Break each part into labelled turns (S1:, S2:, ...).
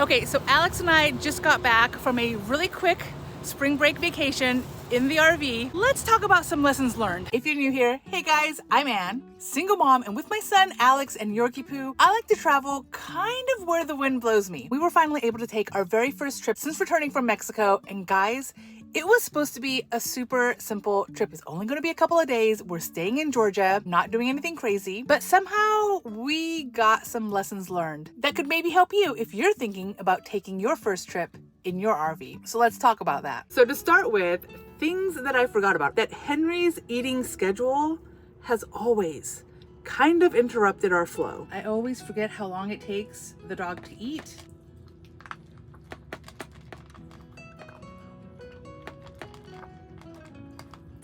S1: Okay, so Alex and I just got back from a really quick spring break vacation in the RV. Let's talk about some lessons learned. If you're new here, hey guys, I'm Ann, single mom, and with my son Alex and Yorkie Poo, I like to travel kind of where the wind blows me. We were finally able to take our very first trip since returning from Mexico, and guys, it was supposed to be a super simple trip. It's only going to be a couple of days. We're staying in Georgia, not doing anything crazy, but somehow we got some lessons learned that could maybe help you if you're thinking about taking your first trip in your RV. So let's talk about that. So to start with, things that I forgot about, that Henry's eating schedule has always kind of interrupted our flow. I always forget how long it takes the dog to eat.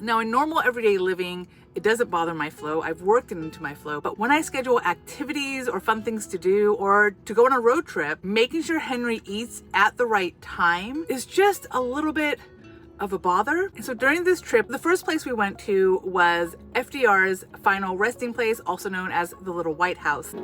S1: Now, in normal everyday living, it doesn't bother my flow. I've worked it into my flow. But when I schedule activities or fun things to do or to go on a road trip, making sure Henry eats at the right time is just a little bit of a bother. And so during this trip, the first place we went to was FDR's final resting place, also known as the Little White House.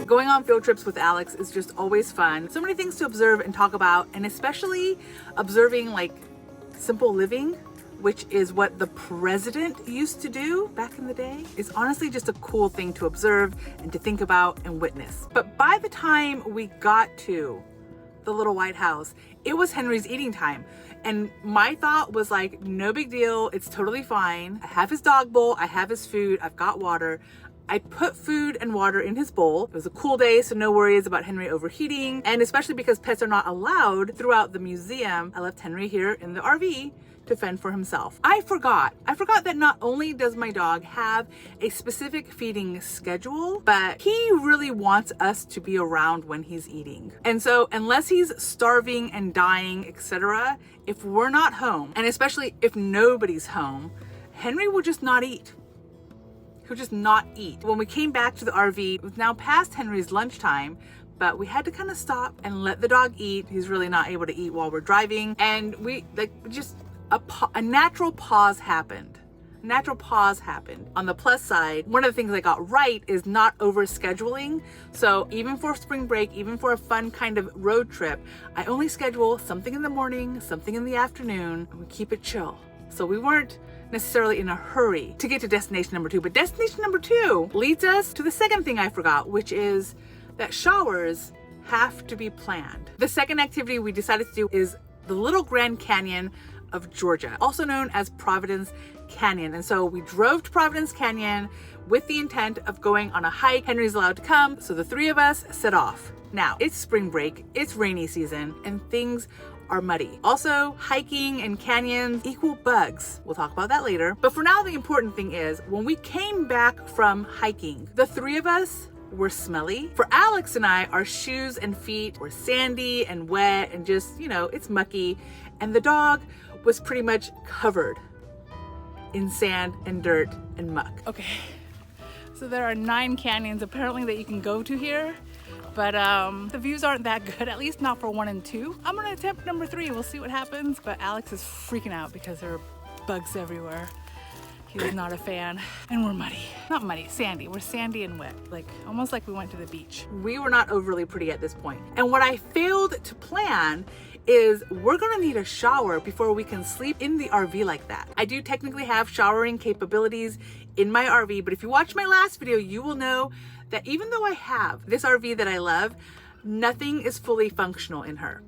S1: Going on field trips with Alex is just always fun. So many things to observe and talk about, and especially observing like simple living, which is what the president used to do back in the day, is honestly just a cool thing to observe and to think about and witness. But by the time we got to the Little White House, it was Henry's eating time. And my thought was like, no big deal. It's totally fine. I have his dog bowl. I have his food. I've got water. I put food and water in his bowl. It was a cool day, so no worries about Henry overheating. And especially because pets are not allowed throughout the museum, I left Henry here in the RV to fend for himself. I forgot that not only does my dog have a specific feeding schedule, but he really wants us to be around when he's eating. And so unless he's starving and dying, etc., if we're not home, and especially if nobody's home, Henry will just not eat. He'll just not eat. When we came back to the RV, it was now past Henry's lunchtime, but we had to kind of stop and let the dog eat. He's really not able to eat while we're driving. And a natural pause happened. On the plus side, one of the things I got right is not overscheduling. So even for spring break, even for a fun kind of road trip, I only schedule something in the morning, something in the afternoon, and we keep it chill. So we weren't necessarily in a hurry to get to destination number 2. But destination number 2 leads us to the second thing I forgot, which is that showers have to be planned. The second activity we decided to do is the Little Grand Canyon of Georgia, also known as Providence Canyon. And so we drove to Providence Canyon with the intent of going on a hike. Henry's allowed to come, so the three of us set off. Now, it's spring break, it's rainy season, and things are muddy. Also, hiking and canyons equal bugs. We'll talk about that later. But for now, the important thing is when we came back from hiking, the three of us were smelly. For Alex and I, our shoes and feet were sandy and wet and just, it's mucky. And the dog was pretty much covered in sand and dirt and muck. Okay, so there are 9 canyons apparently that you can go to here. But the views aren't that good, at least not for 1 and 2. I'm gonna attempt number 3, we'll see what happens. But Alex is freaking out because there are bugs everywhere. He's not a fan. And we're muddy. Not muddy, sandy. We're sandy and wet, almost like we went to the beach. We were not overly pretty at this point. And what I failed to plan is we're gonna need a shower before we can sleep in the RV like that. I do technically have showering capabilities in my RV, but if you watch my last video, you will know that even though I have this RV that I love, nothing is fully functional in her.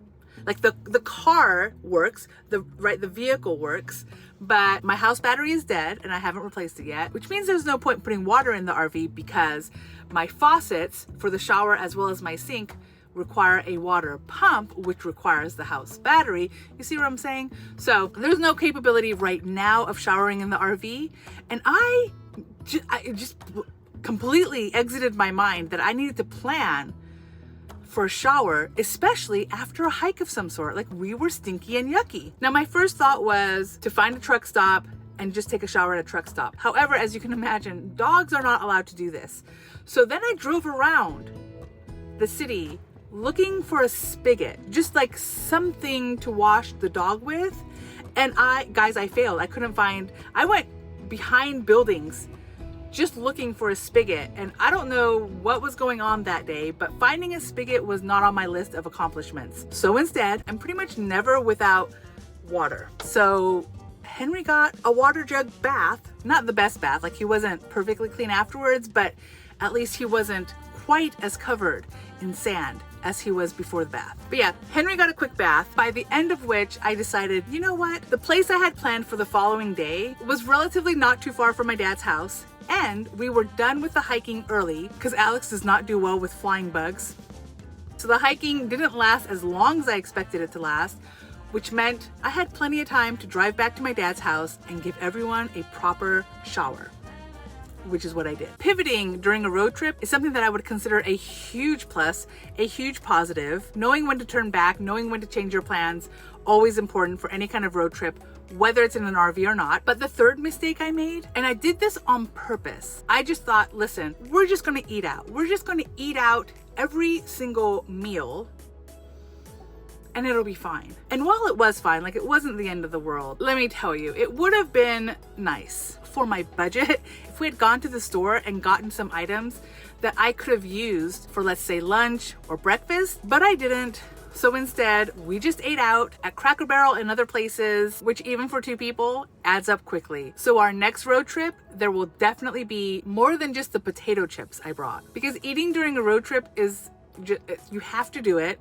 S1: Like the car works, the vehicle works, but my house battery is dead and I haven't replaced it yet, which means there's no point putting water in the RV because my faucets for the shower as well as my sink require a water pump, which requires the house battery. You see what I'm saying? So there's no capability right now of showering in the RV, and I just completely exited my mind that I needed to plan for a shower, especially after a hike of some sort. Like, we were stinky and yucky. Now, my first thought was to find a truck stop and just take a shower at a truck stop. However, as you can imagine, dogs are not allowed to do this. So then I drove around the city looking for a spigot, just like something to wash the dog with. And I failed. I went behind buildings just looking for a spigot, and I don't know what was going on that day, but finding a spigot was not on my list of accomplishments. So instead, I'm pretty much never without water. So Henry got a water jug bath, not the best bath, like he wasn't perfectly clean afterwards, but at least he wasn't quite as covered in sand as he was before the bath. But yeah, Henry got a quick bath, by the end of which I decided, you know what? The place I had planned for the following day was relatively not too far from my dad's house, and we were done with the hiking early because Alex does not do well with flying bugs. So the hiking didn't last as long as I expected it to last, which meant I had plenty of time to drive back to my dad's house and give everyone a proper shower, which is what I did. Pivoting during a road trip is something that I would consider a huge plus, a huge positive. Knowing when to turn back, knowing when to change your plans, always important for any kind of road trip, whether it's in an RV or not. But the third mistake I made, and I did this on purpose, I just thought, listen, we're just gonna eat out. We're just gonna eat out every single meal and it'll be fine. And while it was fine, like it wasn't the end of the world, let me tell you, it would have been nice for my budget if we had gone to the store and gotten some items that I could have used for, let's say, lunch or breakfast, but I didn't. So instead, we just ate out at Cracker Barrel and other places, which even for two people adds up quickly. So our next road trip, there will definitely be more than just the potato chips I brought, because eating during a road trip is just, you have to do it.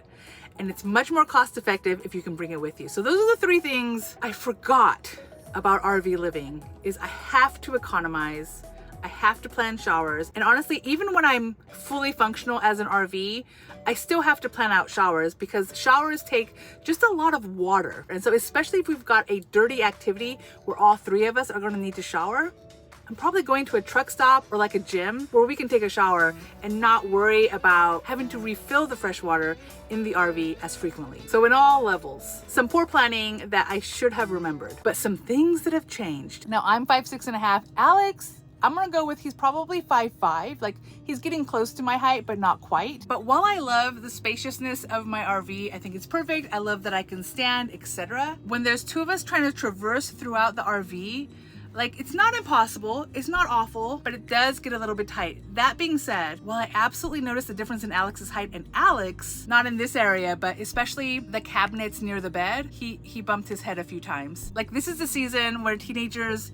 S1: And it's much more cost effective if you can bring it with you. So those are the three things I forgot about RV living, is I have to economize, I have to plan showers. And honestly, even when I'm fully functional as an RV, I still have to plan out showers because showers take just a lot of water. And so especially if we've got a dirty activity where all three of us are gonna need to shower, I'm probably going to a truck stop or like a gym where we can take a shower and not worry about having to refill the fresh water in the RV as frequently. So in all levels, some poor planning that I should have remembered, but some things that have changed. Now I'm 5'6.5". Alex, I'm gonna go with he's probably 5'5". Like he's getting close to my height, but not quite. But while I love the spaciousness of my RV, I think it's perfect. I love that I can stand, etc. When there's two of us trying to traverse throughout the RV, like, it's not impossible, it's not awful, but it does get a little bit tight. That being said, while I absolutely noticed the difference in Alex's height, and Alex, not in this area, but especially the cabinets near the bed, he bumped his head a few times. Like, this is the season where teenagers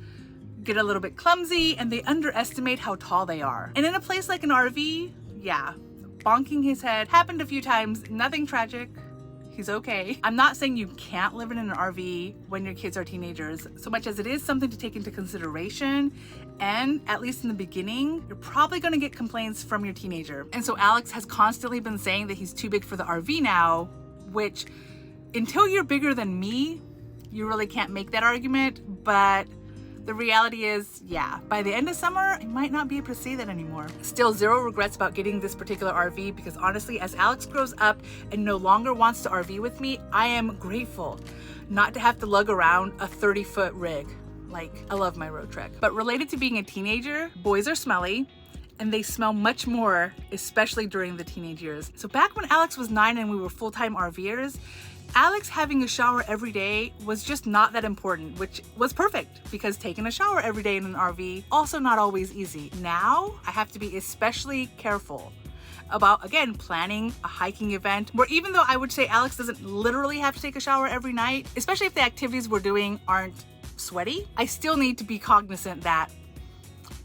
S1: get a little bit clumsy and they underestimate how tall they are. And in a place like an RV, yeah, bonking his head happened a few times, nothing tragic. He's okay. I'm not saying you can't live in an RV when your kids are teenagers, so much as it is something to take into consideration. And at least in the beginning, you're probably gonna get complaints from your teenager. And so Alex has constantly been saying that he's too big for the RV now, which until you're bigger than me, you really can't make that argument. But the reality is, yeah, by the end of summer, I might not be able to say that anymore. Still, zero regrets about getting this particular RV, because honestly, as Alex grows up and no longer wants to RV with me, I am grateful not to have to lug around a 30-foot rig. Like, I love my road trek. But related to being a teenager, boys are smelly, and they smell much more, especially during the teenage years. So back when Alex was 9 and we were full-time RVers, Alex having a shower every day was just not that important, which was perfect because taking a shower every day in an RV, also not always easy. Now, I have to be especially careful about, again, planning a hiking event where, even though I would say Alex doesn't literally have to take a shower every night, especially if the activities we're doing aren't sweaty, I still need to be cognizant that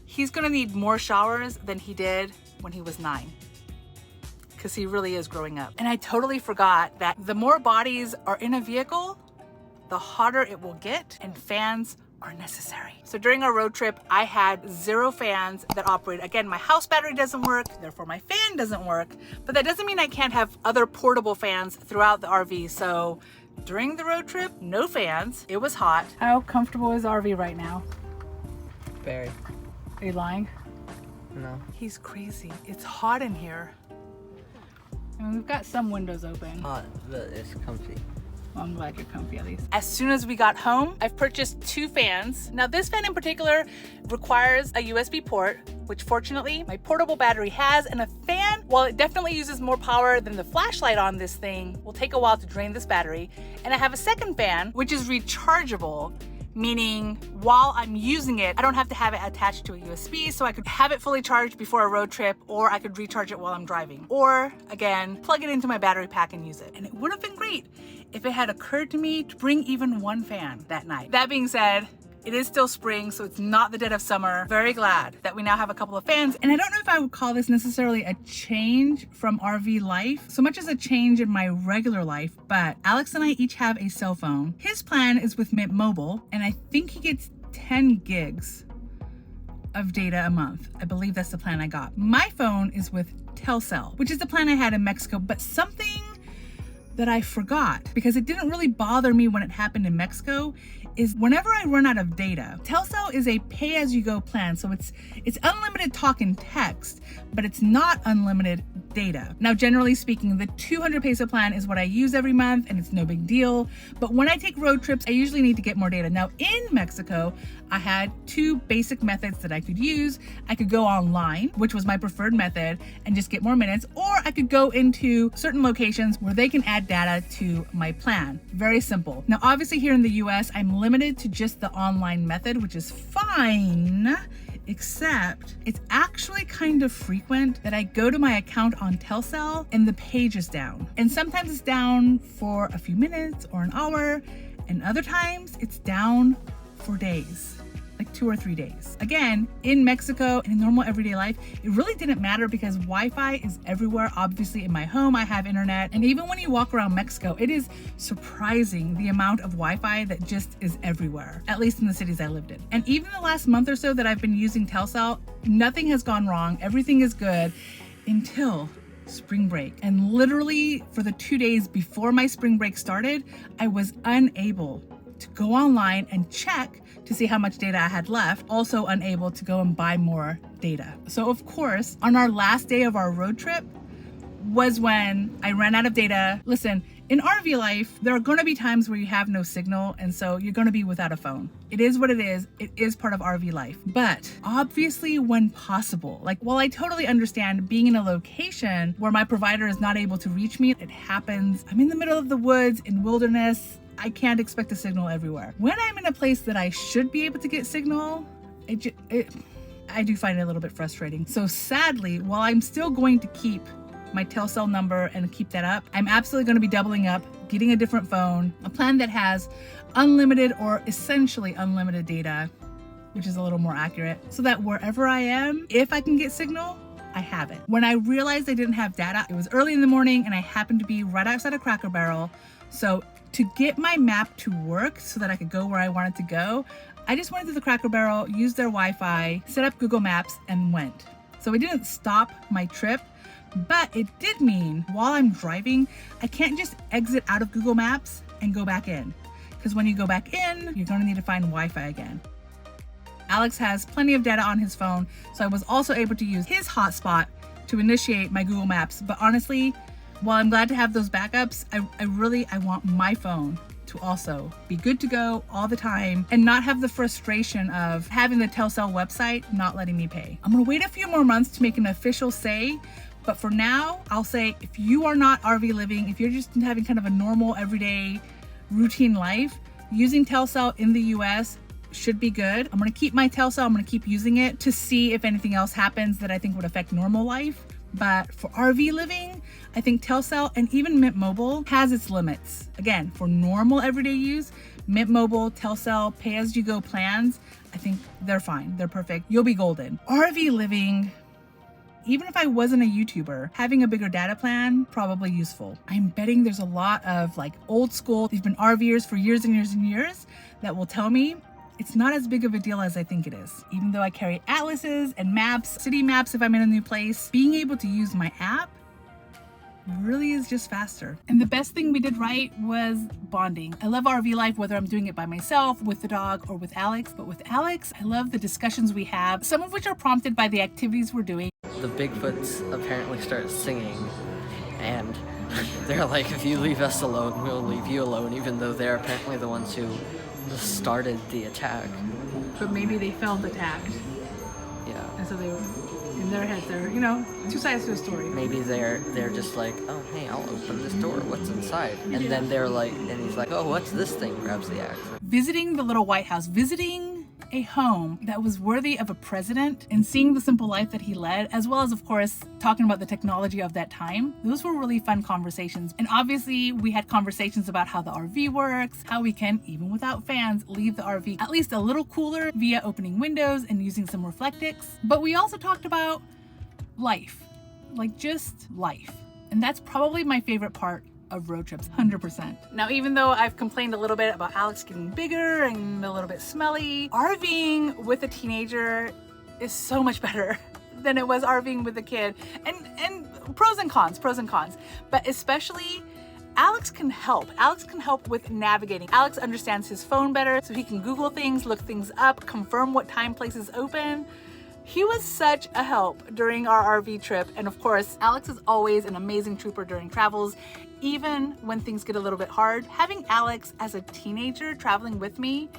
S1: he's gonna need more showers than he did when he was 9. Because he really is growing up. And I totally forgot that the more bodies are in a vehicle, the hotter it will get, and fans are necessary. So during our road trip, I had 0 fans that operate. Again, my house battery doesn't work, therefore my fan doesn't work, but that doesn't mean I can't have other portable fans throughout the RV. So during the road trip, no fans, it was hot. How comfortable is RV right now?
S2: Very.
S1: Are you lying?
S2: No.
S1: He's crazy. It's hot in here. I mean, we've got some windows open.
S2: Hot, but it's comfy.
S1: Well, I'm glad you're comfy at least. As soon as we got home, I've purchased 2 fans. Now this fan in particular requires a USB port, which fortunately my portable battery has, and a fan, while it definitely uses more power than the flashlight on this thing, will take a while to drain this battery. And I have a second fan, which is rechargeable, meaning while I'm using it, I don't have to have it attached to a USB, so I could have it fully charged before a road trip, or I could recharge it while I'm driving. Or again, plug it into my battery pack and use it. And it would have been great if it had occurred to me to bring even one fan that night. That being said, it is still spring, so it's not the dead of summer. Very glad that we now have a couple of fans. And I don't know if I would call this necessarily a change from RV life, so much as a change in my regular life, but Alex and I each have a cell phone. His plan is with Mint Mobile, and I think he gets 10 gigs of data a month. I believe that's the plan I got. My phone is with Telcel, which is the plan I had in Mexico, but something that I forgot, because it didn't really bother me when it happened in Mexico, is whenever I run out of data, Telcel is a pay-as-you-go plan, so it's unlimited talk and text, but it's not unlimited data. Now, generally speaking, the 200 peso plan is what I use every month, and it's no big deal, but when I take road trips, I usually need to get more data. Now, in Mexico, I had 2 basic methods that I could use. I could go online, which was my preferred method, and just get more minutes, or I could go into certain locations where they can add data to my plan. Very simple. Now, obviously here in the US, I'm limited to just the online method, which is fine, except it's actually kind of frequent that I go to my account on Telcel and the page is down. And sometimes it's down for a few minutes or an hour, and other times it's down for days. Like 2 or 3 days. Again, in Mexico and in normal everyday life, it really didn't matter because Wi-Fi is everywhere. Obviously in my home, I have internet. And even when you walk around Mexico, it is surprising the amount of Wi-Fi that just is everywhere, at least in the cities I lived in. And even the last month or so that I've been using Telcel, nothing has gone wrong. Everything is good until spring break. And literally for the 2 days before my spring break started, I was unable to go online and check to see how much data I had left, also unable to go and buy more data. So of course, on our last day of our road trip was when I ran out of data. Listen, in RV life, there are gonna be times where you have no signal, and so you're gonna be without a phone. It is what it is. It is part of RV life. But obviously when possible, like while I totally understand being in a location where my provider is not able to reach me, it happens. I'm in the middle of the woods, in wilderness, I can't expect a signal everywhere. When I'm in a place that I should be able to get signal, I do find it a little bit frustrating. So sadly, while I'm still going to keep my Telcel number and keep that up, I'm absolutely going to be doubling up, getting a different phone, a plan that has unlimited or essentially unlimited data, which is a little more accurate, so that wherever I am, if I can get signal, I have it. When I realized I didn't have data, it was early in the morning and I happened to be right outside of Cracker Barrel. So to get my map to work so that I could go where I wanted to go, I just went to the Cracker Barrel, used their Wi-Fi, set up Google Maps, and went. So it didn't stop my trip, but it did mean while I'm driving, I can't just exit out of Google Maps and go back in. Because when you go back in, you're gonna need to find Wi-Fi again. Alex has plenty of data on his phone, so I was also able to use his hotspot to initiate my Google Maps. But honestly, while I'm glad to have those backups, I want my phone to also be good to go all the time and not have the frustration of having the Telcel website not letting me pay. I'm gonna wait a few more months to make an official say, but for now, I'll say if you are not RV living, if you're just having kind of a normal everyday routine life, using Telcel in the US should be good. I'm gonna keep my Telcel, I'm gonna keep using it to see if anything else happens that I think would affect normal life. But for RV living, I think Telcel and even Mint Mobile has its limits. Again, for normal everyday use, Mint Mobile, Telcel, pay-as-you-go plans, I think they're fine. They're perfect. You'll be golden. RV living, even if I wasn't a YouTuber, having a bigger data plan, probably useful. I'm betting there's a lot of like old school, they've been RVers for years and years and years, that will tell me it's not as big of a deal as I think it is. Even though I carry atlases and maps, city maps if I'm in a new place, being able to use my app really is just faster. And the best thing we did right was bonding. I love RV life, whether I'm doing it by myself, with the dog, or with Alex. But with Alex, I love the discussions we have, some of which are prompted by the activities we're doing.
S2: The Bigfoots apparently start singing, and They're like, if you leave us alone, we'll leave you alone, even though they're apparently the ones who started the attack.
S1: But maybe they felt attacked.
S2: Yeah.
S1: And so they, in their heads, they're, you know, two sides to a story.
S2: Maybe they're just like, oh, hey, I'll open this door. What's inside? And then they're like, and he's like, oh, what's this thing? Grabs the axe.
S1: Visiting the little White House, visiting a home that was worthy of a president, and seeing the simple life that he led, as well as, of course, talking about the technology of that time. Those were really fun conversations. And obviously, we had conversations about how the RV works, how we can, even without fans, leave the RV at least a little cooler via opening windows and using some Reflectix. But we also talked about life, like just life. And that's probably my favorite part of road trips, 100%. Now, even though I've complained a little bit about Alex getting bigger and a little bit smelly, RVing with a teenager is so much better than it was RVing with a kid. And pros and cons. But especially, Alex can help. Alex can help with navigating. Alex understands his phone better, so he can Google things, look things up, confirm what time places open. He was such a help during our RV trip. And of course, Alex is always an amazing trooper during travels. Even when things get a little bit hard, having Alex as a teenager traveling with me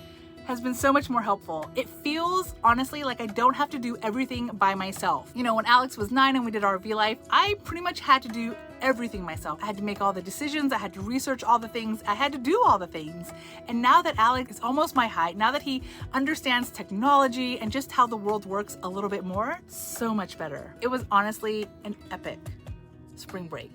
S1: has been so much more helpful. It feels, honestly, like I don't have to do everything by myself. You know, when Alex was 9 and we did RV life, I pretty much had to do everything myself. I had to make all the decisions, I had to research all the things, I had to do all the things. And now that Alex is almost my height, now that he understands technology and just how the world works a little bit more, so much better. It was honestly an epic spring break.